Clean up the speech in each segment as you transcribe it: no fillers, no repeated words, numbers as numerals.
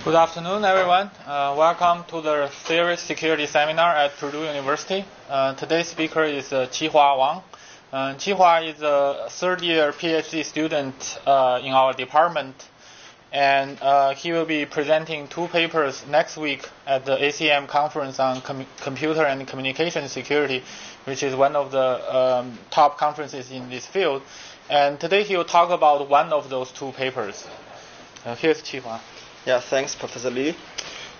Good afternoon, everyone. Welcome to the CERIAS Security Seminar at Purdue University. Today's speaker is Qihua Wang. Qihua is a third-year PhD student in our department, and he will be presenting two papers next week at the ACM conference on computer and communication security, which is one of the top conferences in this field. And today he will talk about one of those two papers. Here's Qihua. Yeah, thanks, Professor Lee.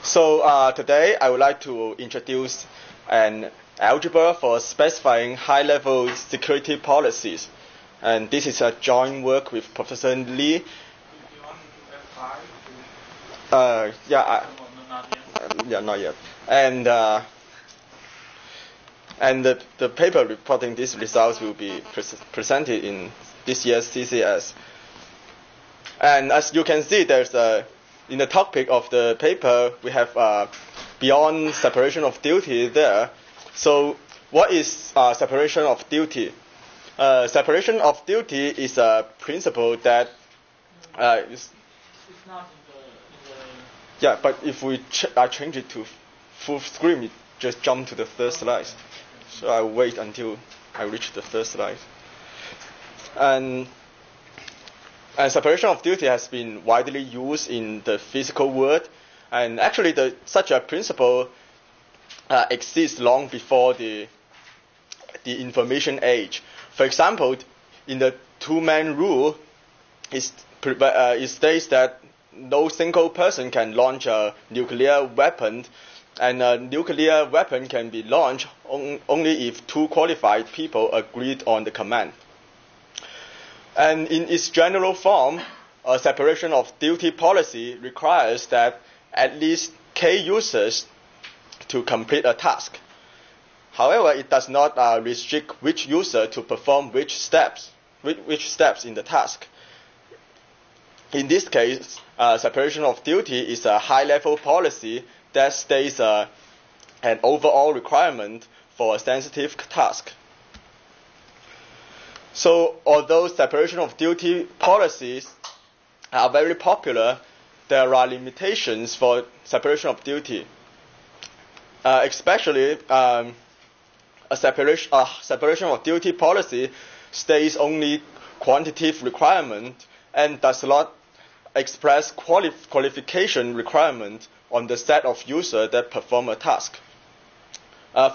So today I would like to introduce an algebra for specifying high-level security policies. And this is a joint work with Professor Lee. Do you want to do F5? Not yet. And the paper reporting these results will be presented in this year's CCS. And as you can see, in the topic of the paper, we have beyond separation of duty there. So what is separation of duty? Separation of duty is a principle that It's not in the... Yeah, but if we change it to full screen, it just jump to the third slide. So I'll wait until I reach the third slide. And separation of duty has been widely used in the physical world, and actually such a principle exists long before the information age. For example, in the two-man rule, it states that no single person can launch a nuclear weapon, and a nuclear weapon can be launched only if two qualified people agreed on the command. And in its general form, a separation of duty policy requires that at least k users to complete a task. However, it does not restrict which user to perform which steps in the task. In this case, separation of duty is a high-level policy that states an overall requirement for a sensitive task. So although separation of duty policies are very popular, there are limitations for separation of duty. Especially a separation of duty policy states only quantitative requirement and does not express qualification requirement on the set of users that perform a task.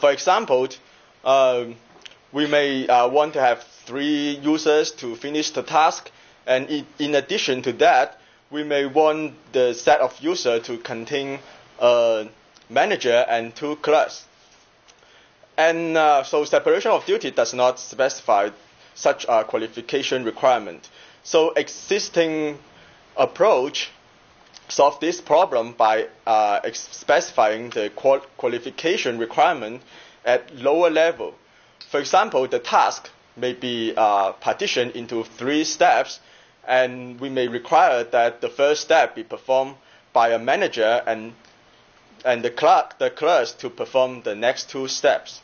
For example, we may want to have 3 users to finish the task, and in addition to that, we may want the set of users to contain a manager and 2 clerks. And so separation of duty does not specify such a qualification requirement. So existing approach solve this problem by specifying the qualification requirement at lower level. For example, the task may be partitioned into 3 steps, and we may require that the first step be performed by a manager and the clerks to perform the next 2 steps.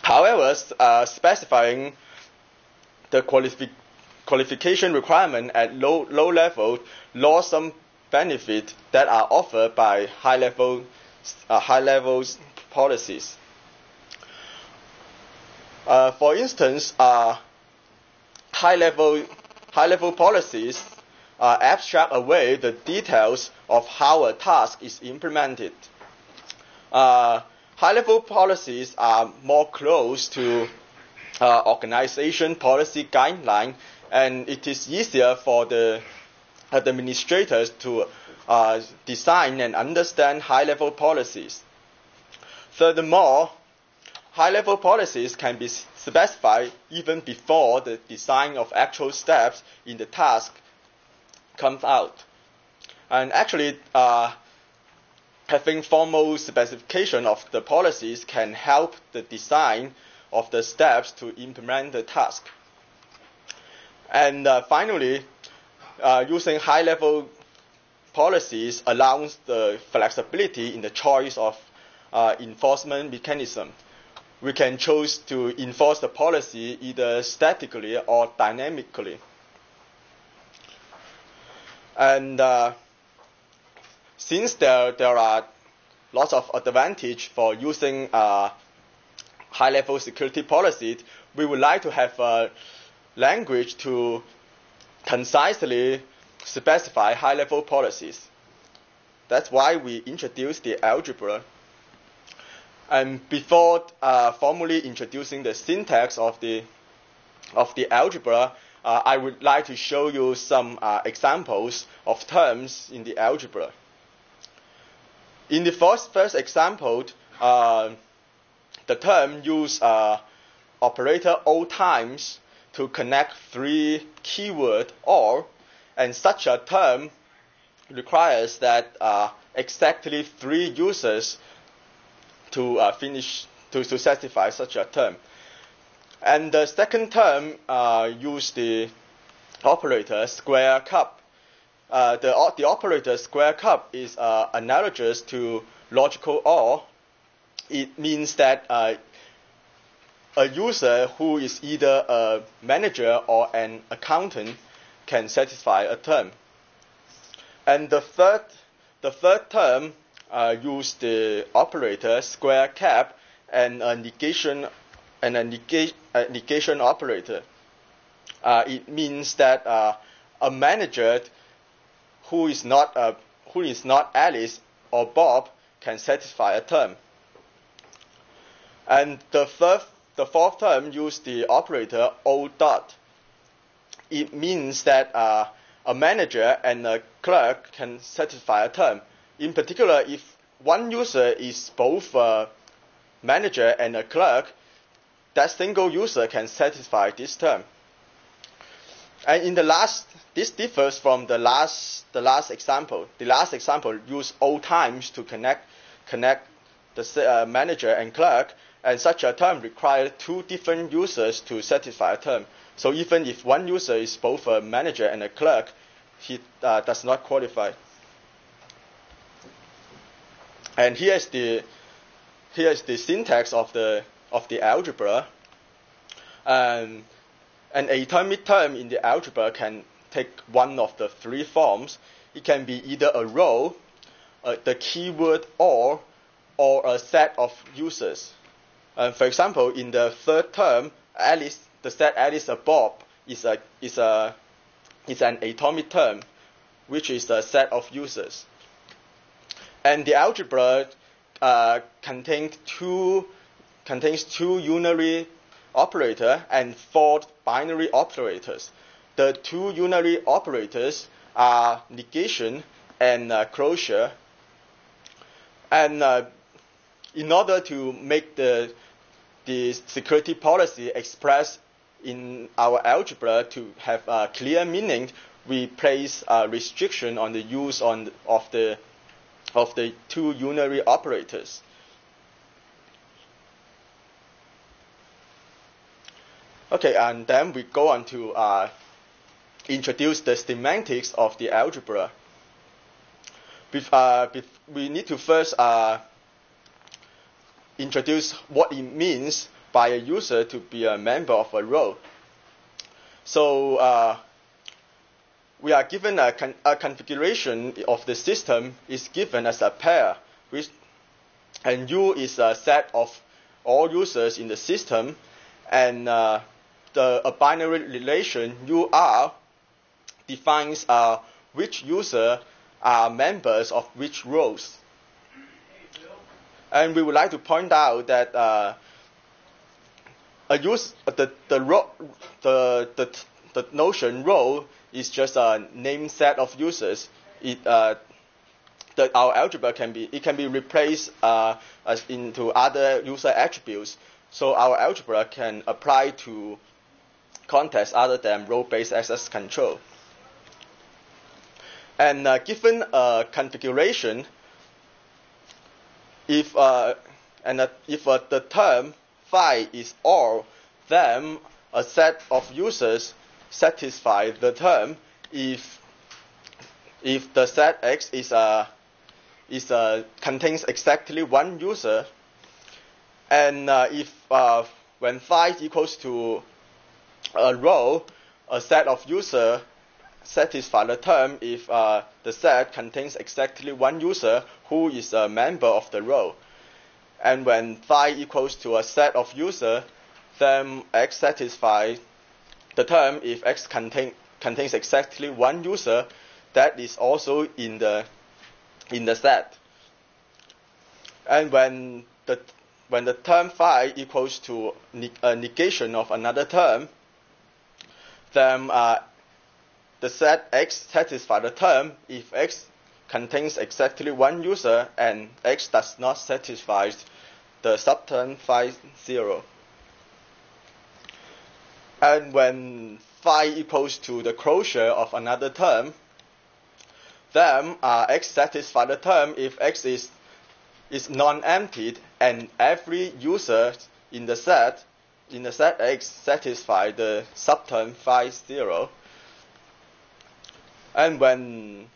However, specifying the qualification requirement at low level lost some benefit that are offered by high level policies. For instance, high-level policies abstract away the details of how a task is implemented. High-level policies are more close to organization policy guideline, and it is easier for the administrators to design and understand high-level policies. Furthermore, high-level policies can be specified even before the design of actual steps in the task comes out. And actually, having formal specification of the policies can help the design of the steps to implement the task. And finally, using high-level policies allows the flexibility in the choice of enforcement mechanism. We can choose to enforce the policy either statically or dynamically. And since there are lots of advantage for using high-level security policies, we would like to have a language to concisely specify high-level policies. That's why we introduced the algebra. And before formally introducing the syntax of the algebra, I would like to show you some examples of terms in the algebra. In the first example, the term use operator O times to connect three keyword OR, and such a term requires that exactly three users to satisfy such a term. And the second term use the operator square cup. The operator square cup is analogous to logical OR. It means that a user who is either a manager or an accountant can satisfy a term. And the third term use the operator square cap and a negation operator. It means that a manager who is not Alice or Bob can satisfy a term. And the fourth term use the operator O dot. It means that a manager and a clerk can satisfy a term. In particular, if one user is both a manager and a clerk, that single user can satisfy this term. And in this differs from the last example. The last example used O times to connect the manager and clerk, and such a term requires two different users to satisfy a term. So even if one user is both a manager and a clerk, he does not qualify. And here's the syntax of the algebra. And an atomic term in the algebra can take one of the three forms. It can be either a row, the keyword or a set of users. For example, in the third term, Alice, the set Alice or Bob is an atomic term, which is a set of users. And the algebra contains two unary operators and four binary operators. The two unary operators are negation and closure. And in order to make the security policy expressed in our algebra to have a clear meaning, we place a restriction on the use of the two unary operators. Okay, and then we go on to introduce the semantics of the algebra. We need to first introduce what it means by a user to be a member of a row. So we are given a configuration of the system is given as a pair, and U is a set of all users in the system, and a binary relation UR defines which user are members of which rows. And we would like to point out that the notion row is just a named set of users. Our algebra can be replaced into other user attributes. So our algebra can apply to contexts other than row-based access control. And given a configuration, if the term phi is all, then a set of users satisfy the term if the set X contains exactly one user, and if when phi equals to a row, a set of users satisfy the term if the set contains exactly one user who is a member of the row. And when phi equals to a set of users, then X satisfies the term if X contains exactly one user that is also in the set. And when the term phi equals to a negation of another term, then the set X satisfies the term if X contains exactly one user and X does not satisfy the subterm phi 0. And when phi equals to the closure of another term, then X satisfies the term if X is non-emptied and every user in the set X satisfies the subterm phi 0. And when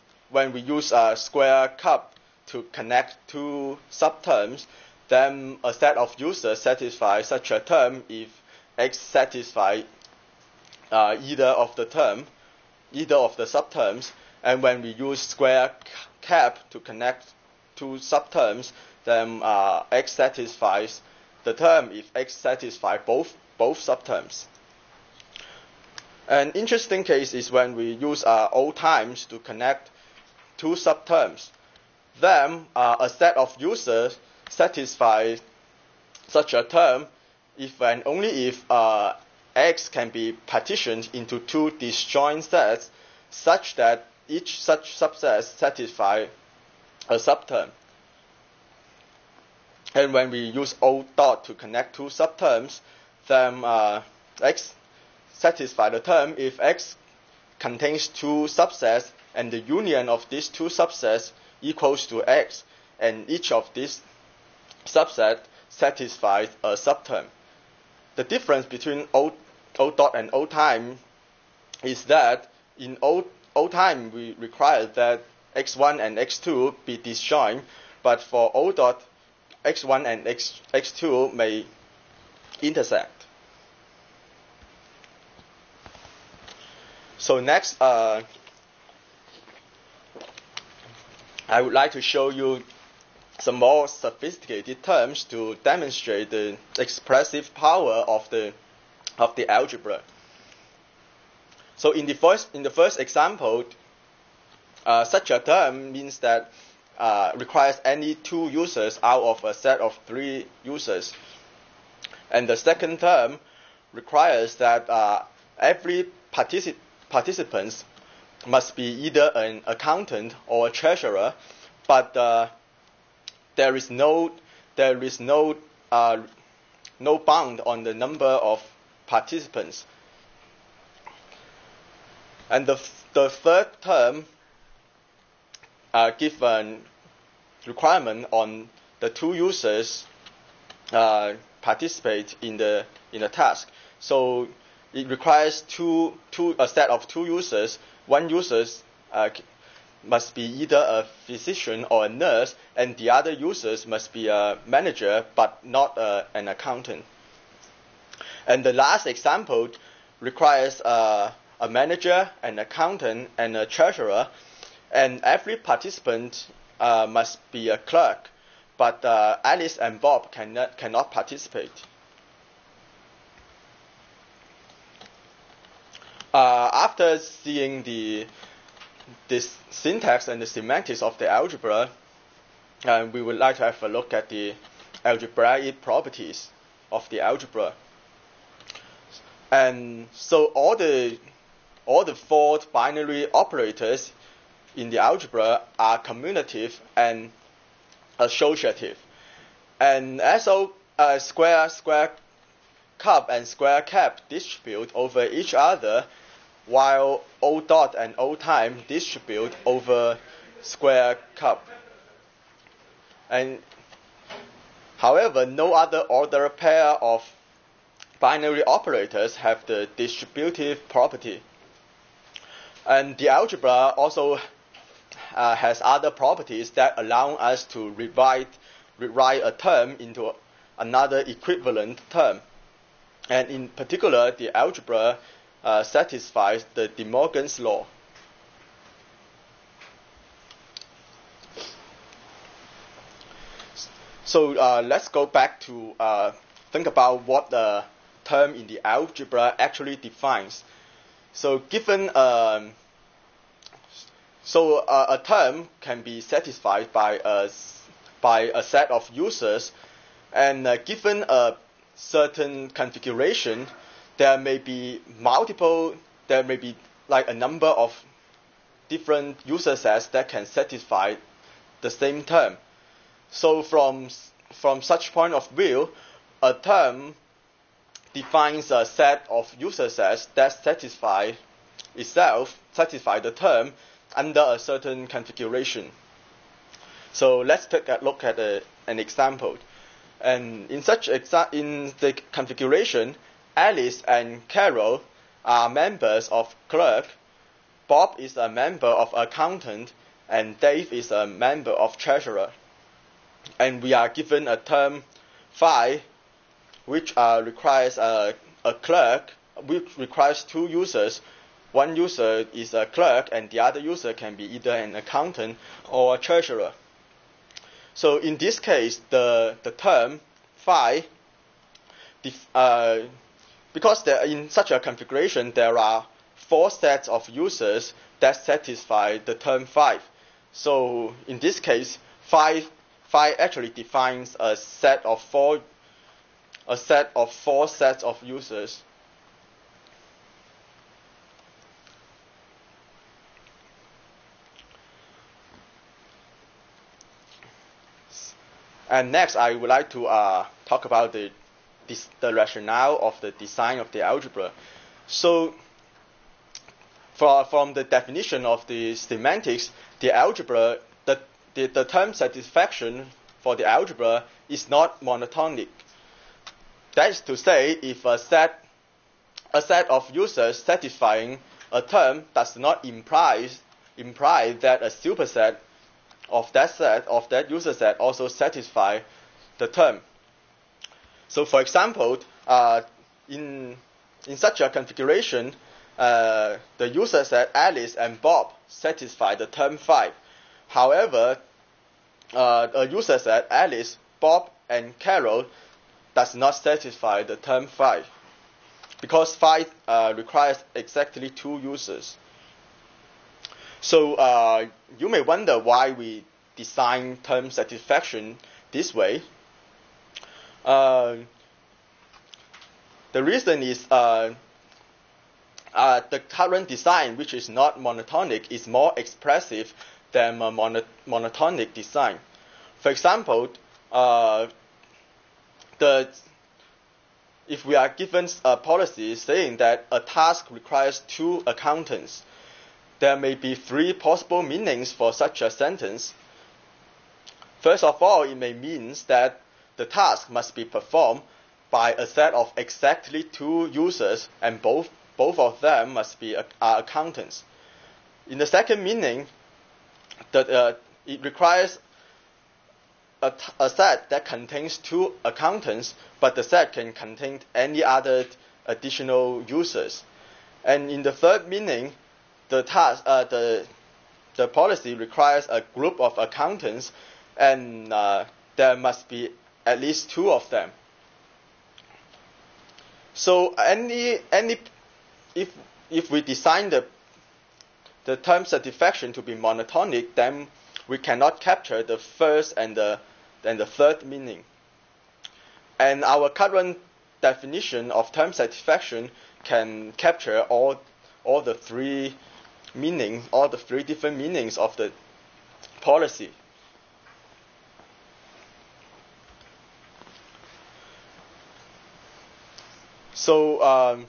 we use a square cup to connect two subterms, then a set of users satisfies such a term if X satisfies either of the subterms. And when we use square cap to connect two subterms, then X satisfies the term if X satisfies both subterms. An interesting case is when we use O times to connect two subterms. Then a set of users satisfies such a term if and only if X can be partitioned into two disjoint sets such that each such subset satisfies a subterm. And when we use O dot to connect two subterms, then X satisfies the term if X contains two subsets and the union of these two subsets equals to X, and each of these subsets satisfies a subterm. The difference between O dot and O time is that in O time we require that X1 and X2 be disjoint, but for O dot, X1 and X2 may intersect. So next, I would like to show you some more sophisticated terms to demonstrate the expressive power of the algebra. So in the first example, such a term means that requires any two users out of a set of three users. And the second term requires that every participant must be either an accountant or a treasurer, but there is no bound on the number of participants. And the third term gives a requirement on the two users participate in the task. So it requires a set of two users. One user must be either a physician or a nurse, and the other users must be a manager but not an accountant. And the last example requires a manager, an accountant, and a treasurer, and every participant must be a clerk, but Alice and Bob cannot participate. After seeing the syntax and the semantics of the algebra, we would like to have a look at the algebraic properties of the algebra. And so all the four binary operators in the algebra are commutative and associative. And as square cup and square cap distribute over each other, while O dot and O time distribute over square cup. And however, no other order pair of binary operators have the distributive property. And the algebra also has other properties that allow us to rewrite a term into another equivalent term. And in particular, the algebra satisfies the De Morgan's law. So let's go back to think about what the term in the algebra actually defines. So given a term can be satisfied by a set of users, and given a certain configuration, there may be like a number of different user sets that can satisfy the same term. So from such point of view, a term defines a set of user sets that satisfy the term under a certain configuration. So let's take a look at an example. And in the configuration, Alice and Carol are members of clerk, Bob is a member of accountant, and Dave is a member of treasurer. And we are given a term phi, which requires a clerk, which requires two users. One user is a clerk, and the other user can be either an accountant or a treasurer. So in this case, the term phi, because in such a configuration, there are 4 sets of users that satisfy the term phi. So in this case, phi actually defines a set of 4 sets of users. And next, I would like to talk about the rationale of the design of the algebra. So, from the definition of the semantics, the algebra, the term satisfaction for the algebra is not monotonic. That is to say, if a set of users satisfying a term does not imply that a superset of that user set also satisfy the term. So for example, in such a configuration, the user set Alice and Bob satisfy the term phi. However, a user set Alice, Bob, and Carol does not satisfy the term phi, because phi requires exactly 2 users. So you may wonder why we design term satisfaction this way. The reason is the current design, which is not monotonic, is more expressive than a monotonic design. For example, if we are given a policy saying that a task requires 2 accountants, there may be 3 possible meanings for such a sentence. First of all, it may mean that the task must be performed by a set of exactly 2 users, and both of them must be accountants. In the second meaning, that it requires a set that contains 2 accountants, but the set can contain any other additional users. And in the third meaning, the policy requires a group of accountants, and there must be at least 2 of them. So if we design the term satisfaction to be monotonic, then we cannot capture the first and the third meaning. And our current definition of term satisfaction can capture all the 3 meanings, all the 3 different meanings of the policy. So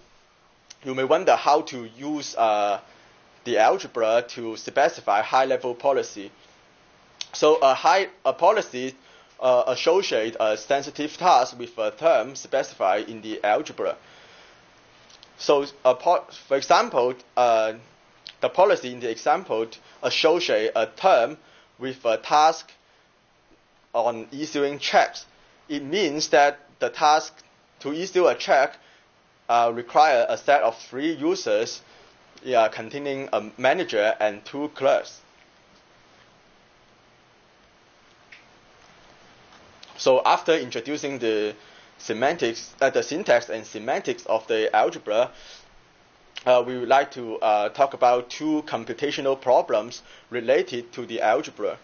you may wonder how to use the algebra to specify high-level policy. So a policy associates a sensitive task with a term specified in the algebra. So for example, the policy in the example associates a term with a task on issuing checks. It means that the task to issue a check require a set of 3 users containing a manager and 2 clerks. So after introducing the syntax and semantics of the algebra, we would like to talk about two computational problems related to the algebra.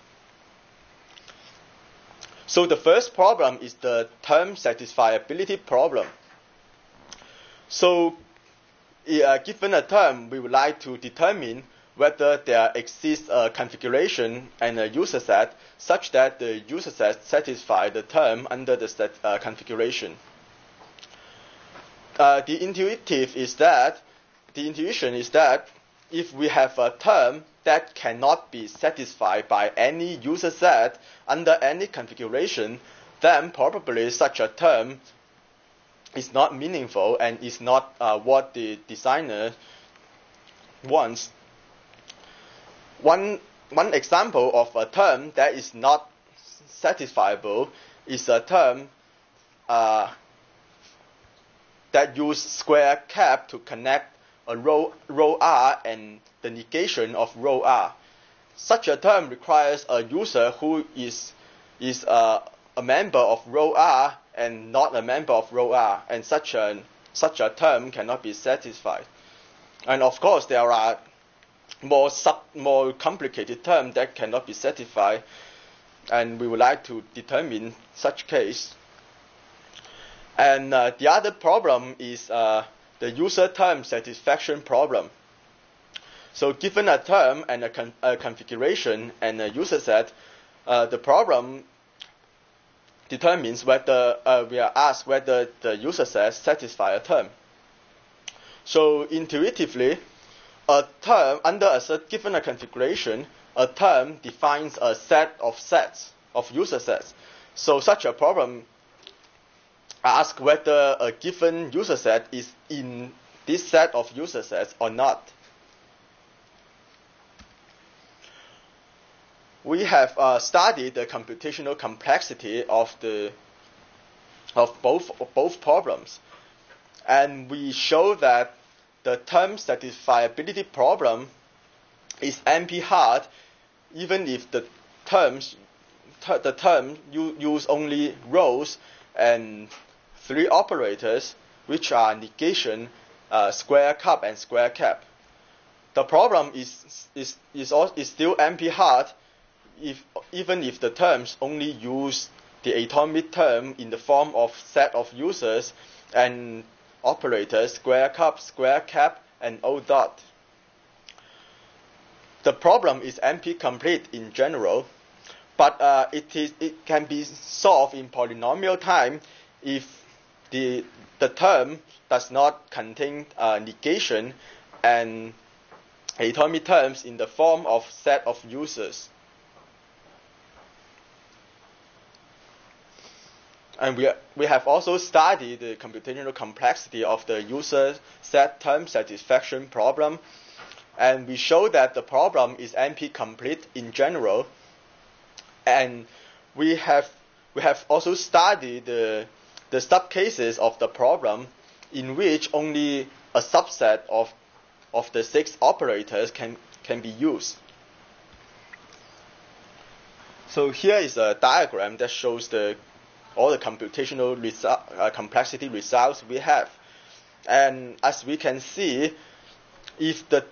So the first problem is the term satisfiability problem. So given a term, we would like to determine whether there exists a configuration and a user set such that the user set satisfies the term under the configuration. The intuition is that if we have a term that cannot be satisfied by any user set under any configuration, then probably such a term is not meaningful and is not what the designer wants. One example of a term that is not satisfiable is a term that uses square cap to connect a row R and the negation of row R. Such a term requires a user who is a member of row R and not a member of row R, and such a term cannot be satisfied. And of course, there are more complicated terms that cannot be satisfied, and we would like to determine such case. And the other problem is the user term satisfaction problem. So given a term and a configuration and a user set, the problem determines whether we are asked whether the user set satisfies a term. So intuitively, a term under a given a configuration, a term defines a set of user sets. So such a problem asks whether a given user set is in this set of user sets or not. We have studied the computational complexity of both problems, and we show that the term satisfiability problem is NP hard even if the term use only rows and three operators, which are negation, square cap, and square cap. The problem is still NP hard even if the terms only use the atomic term in the form of set of users and operators square cap, and O dot. The problem is NP complete in general, but it can be solved in polynomial time if the term does not contain negation and atomic terms in the form of set of users. And we have also studied the computational complexity of the user set term satisfaction problem, and we show that the problem is NP complete in general. And we have also studied the subcases of the problem in which only a subset of the 6 operators can be used. So here is a diagram that shows all the computational complexity results we have, and as we can see, if the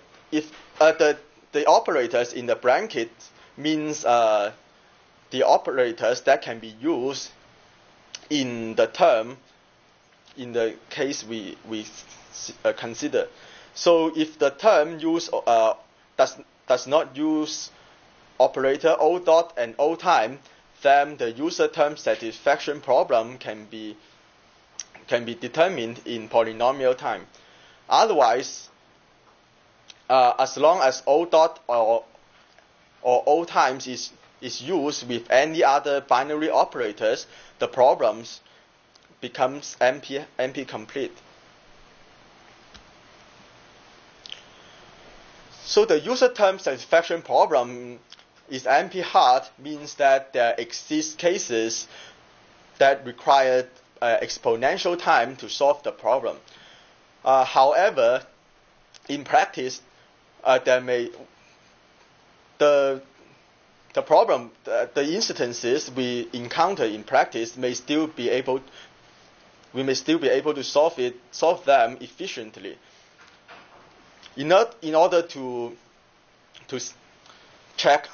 operators in the bracket means the operators that can be used in the term in the case we consider. So if the term does not use operator O dot and O time, then the user term satisfaction problem can be determined in polynomial time. Otherwise, as long as O dot or O times is used with any other binary operators, the problems becomes NP complete. So the user term satisfaction problem is NP hard means that there exist cases that require exponential time to solve the problem. However, in practice, the the problem, the instances we encounter in practice we may still be able to solve them efficiently. In order to check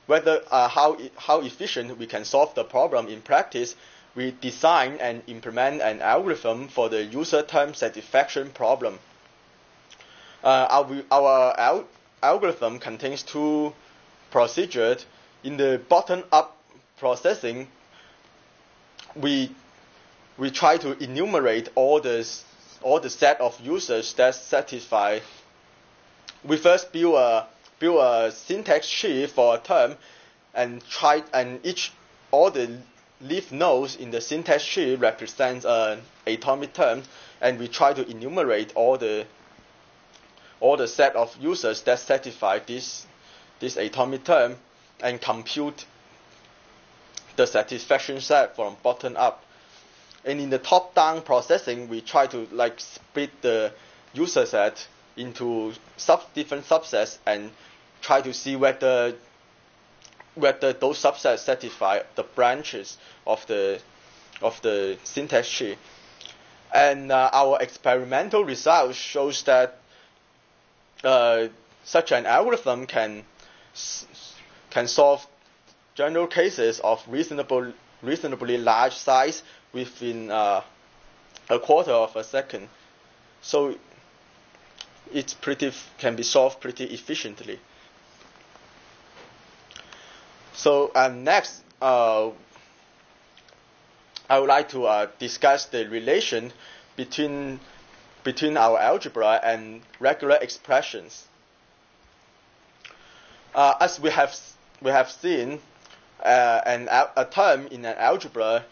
whether how efficient we can solve the problem in practice, we design and implement an algorithm for the user term satisfaction problem. Our algorithm contains two procedures. In the bottom-up processing, we try to enumerate all the set of users that satisfy. We first build a syntax tree for a term, and all the leaf nodes in the syntax tree represents an atomic term, and we try to enumerate all the set of users that satisfy this atomic term and compute the satisfaction set from bottom up. And in the top-down processing, we try to split the user set into different subsets and try to see whether those subsets satisfy the branches of the syntax tree. And our experimental results shows that such an algorithm can solve general cases of reasonably large size within a quarter of a second. So can be solved pretty efficiently. So next, I would like to discuss the relation between our algebra and regular expressions. As we have seen, a term in an algebra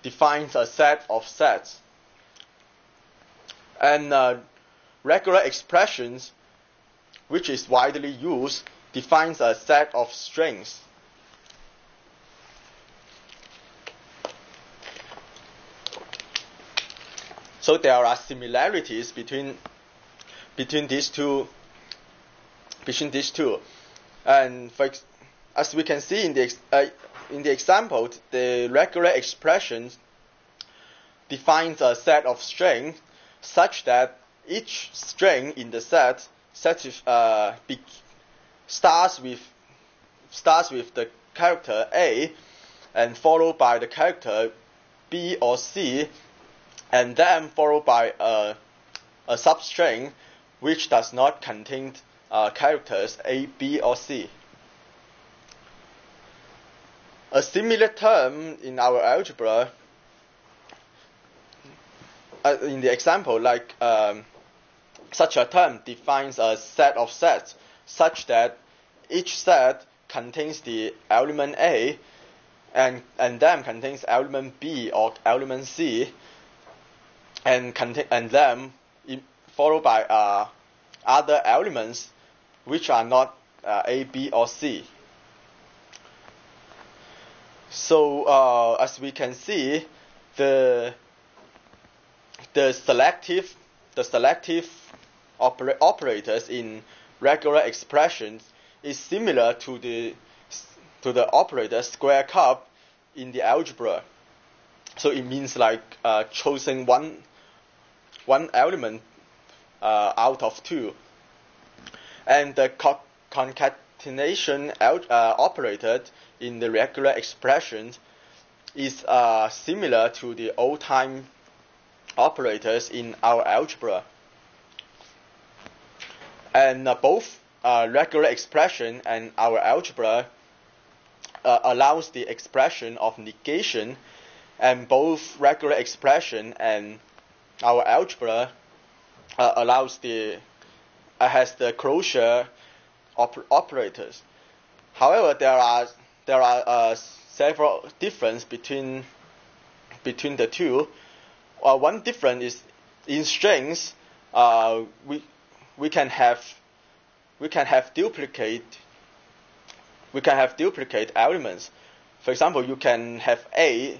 defines a set of sets, and regular expressions, which is widely used, defines a set of strings. So there are similarities between these two. And as we can see in the example, the regular expression defines a set of strings such that each string in the set starts with the character A and followed by the character B or C, and then followed by a substring which does not contain characters A, B, or C. A similar term in our algebra, in the example, such a term defines a set of sets such that each set contains the element A and then contains element B or element C, and then followed by other elements which are not A, B, or C. So as we can see, the selective operators in regular expressions is similar to the operator square cup in the algebra. So it means choosing one element out of two. And the concatenation operator in the regular expressions is similar to the old-time operators in our algebra. And both regular expression and our algebra allows the expression of negation, and both regular expression and our algebra has the closure operators. However, there are several differences between the two. One difference is in strings. We can have duplicate elements. For example, you can have the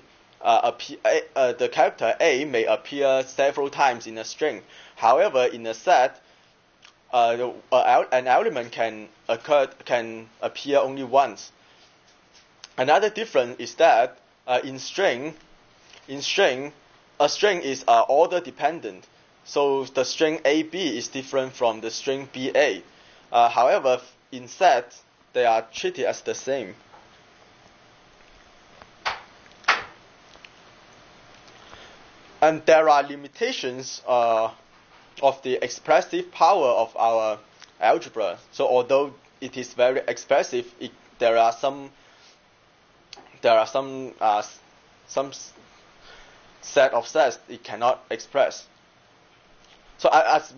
character A may appear several times in a string. However, in a set, an element can appear only once. Another difference is that in string, a string is order dependent. So the string AB is different from the string BA. However, in set, they are treated as the same. And there are limitations of the expressive power of our algebra. So although it is very expressive, there are some set of sets it cannot express. So as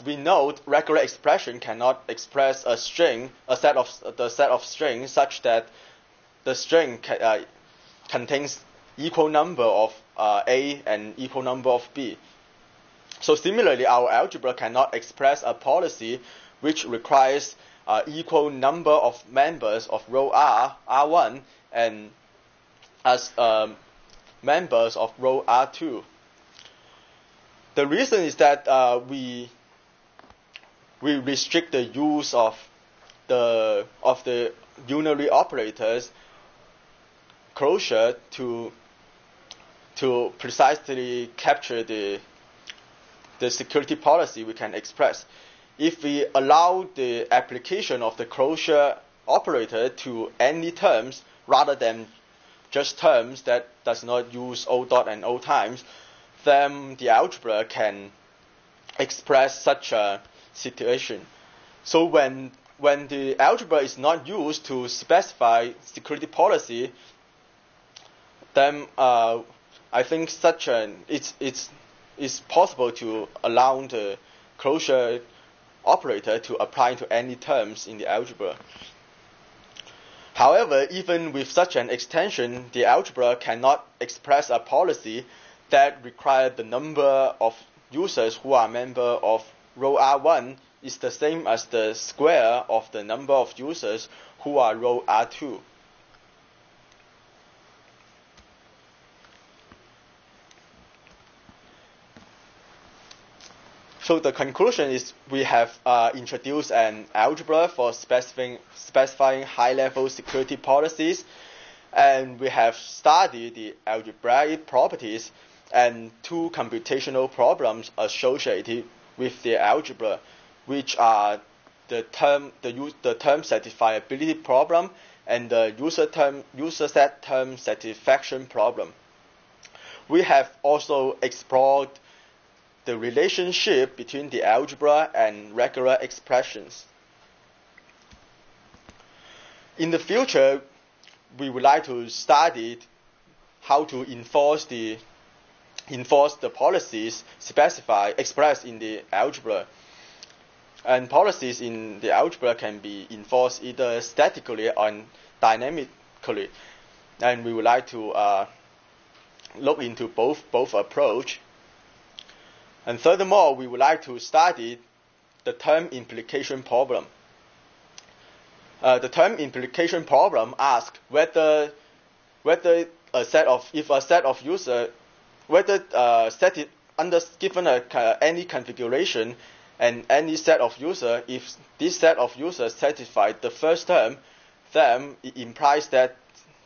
we know, regular expression cannot express a string, the set of strings such that the string contains equal number of A and equal number of B. So similarly, our algebra cannot express a policy which requires equal number of members of row R1, and as members of row R2. The reason is that we restrict the use of the unary operators closure to precisely capture the security policy we can express. If we allow the application of the closure operator to any terms rather than just terms that does not use O dot and O times, then the algebra can express such a situation. So when the algebra is not used to specify security policy, then I think it's possible to allow the closure operator to apply to any terms in the algebra. However, even with such an extension, the algebra cannot express a policy that requires the number of users who are member of row R1 is the same as the square of the number of users who are row R2. So the conclusion is we have introduced an algebra for specifying high-level security policies, and we have studied the algebraic properties and two computational problems associated with the algebra, which are the term satisfiability problem and the user set term satisfaction problem. We have also explored the relationship between the algebra and regular expressions. In the future, we would like to study how to enforce the policies expressed in the algebra. And policies in the algebra can be enforced either statically or dynamically. And we would like to look into both approach. And furthermore, we would like to study the term implication problem. The term implication problem asks whether given any configuration and any set of users, if this set of users satisfy the first term, then it implies that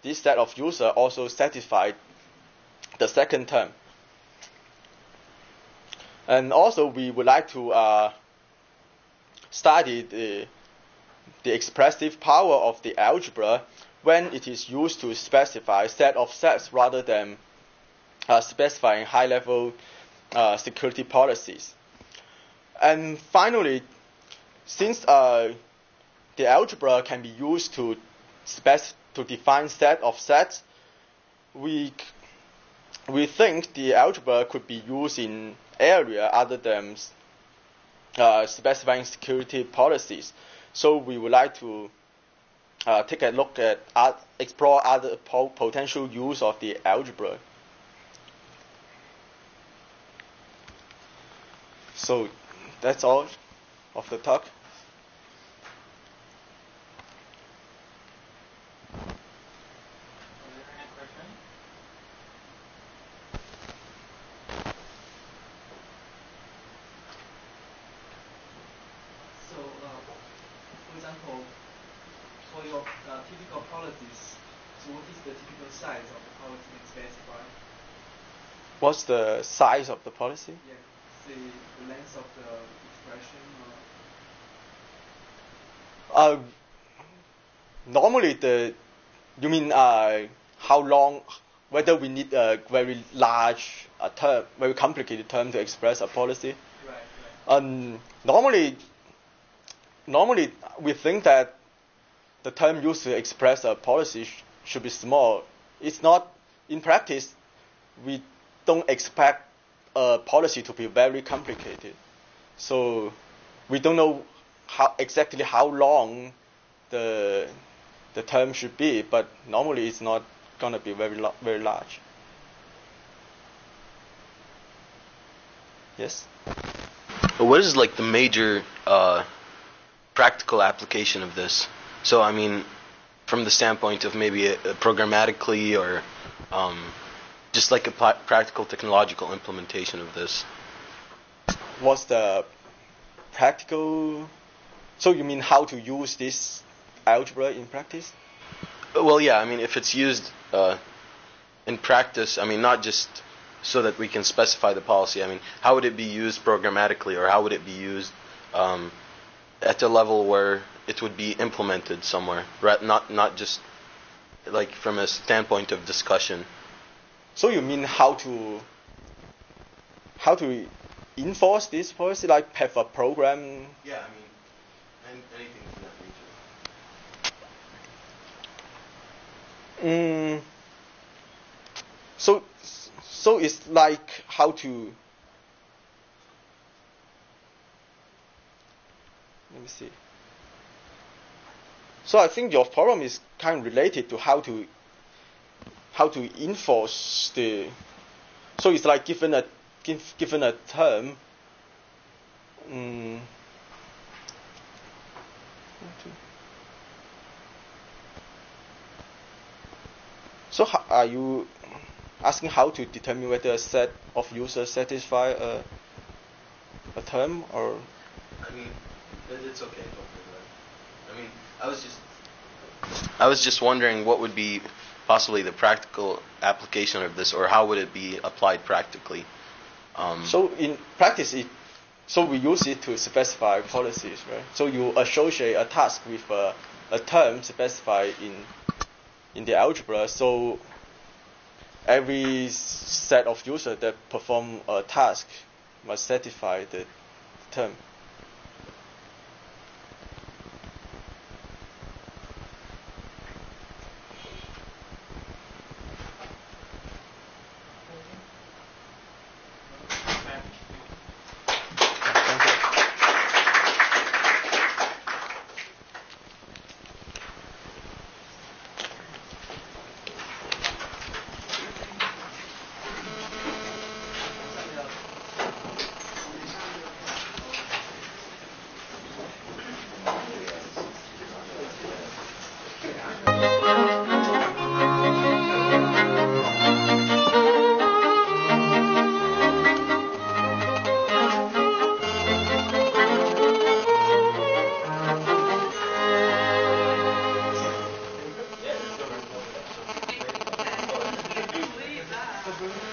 this set of users also satisfy the second term. And also, we would like to study the expressive power of the algebra when it is used to specify set of sets rather than specifying high-level security policies. And finally, since the algebra can be used to define set of sets, we think the algebra could be used in area other than specifying security policies. So we would like to take a look at explore other potential use of the algebra. So that's all of the talk. size of the policy can specify? What's the size of the policy? Yeah, the length of the expression. Normally, you mean how long? Whether we need a very large term, very complicated term to express a policy? Right. Normally, we think that the term used to express a policy should be small. It's not. In practice, we don't expect a policy to be very complicated. So we don't know exactly how long the term should be, but normally it's not gonna be very large. Yes. What is like the major practical application of this? So I mean, from the standpoint of maybe programmatically or just like a practical technological implementation of this. What's the practical? So you mean how to use this algebra in practice? Well, yeah. I mean, if it's used in practice, I mean, not just so that we can specify the policy. I mean, how would it be used programmatically, or how would it be used at a level where it would be implemented somewhere, right? Not just like from a standpoint of discussion. So you mean how to enforce this policy, like have a program? Yeah, I mean, anything in that nature. So it's like how to. Let me see. So I think your problem is kind of related to how to enforce the. So it's like given a term. So are you asking how to determine whether a set of users satisfy a term, or? I mean, it's okay. Don't worry about it. I mean, I was just wondering what would be possibly the practical application of this, or how would it be applied practically? So in practice, so we use it to specify policies, right? So you associate a task with a term specified in the algebra. So every set of users that perform a task must satisfy the term.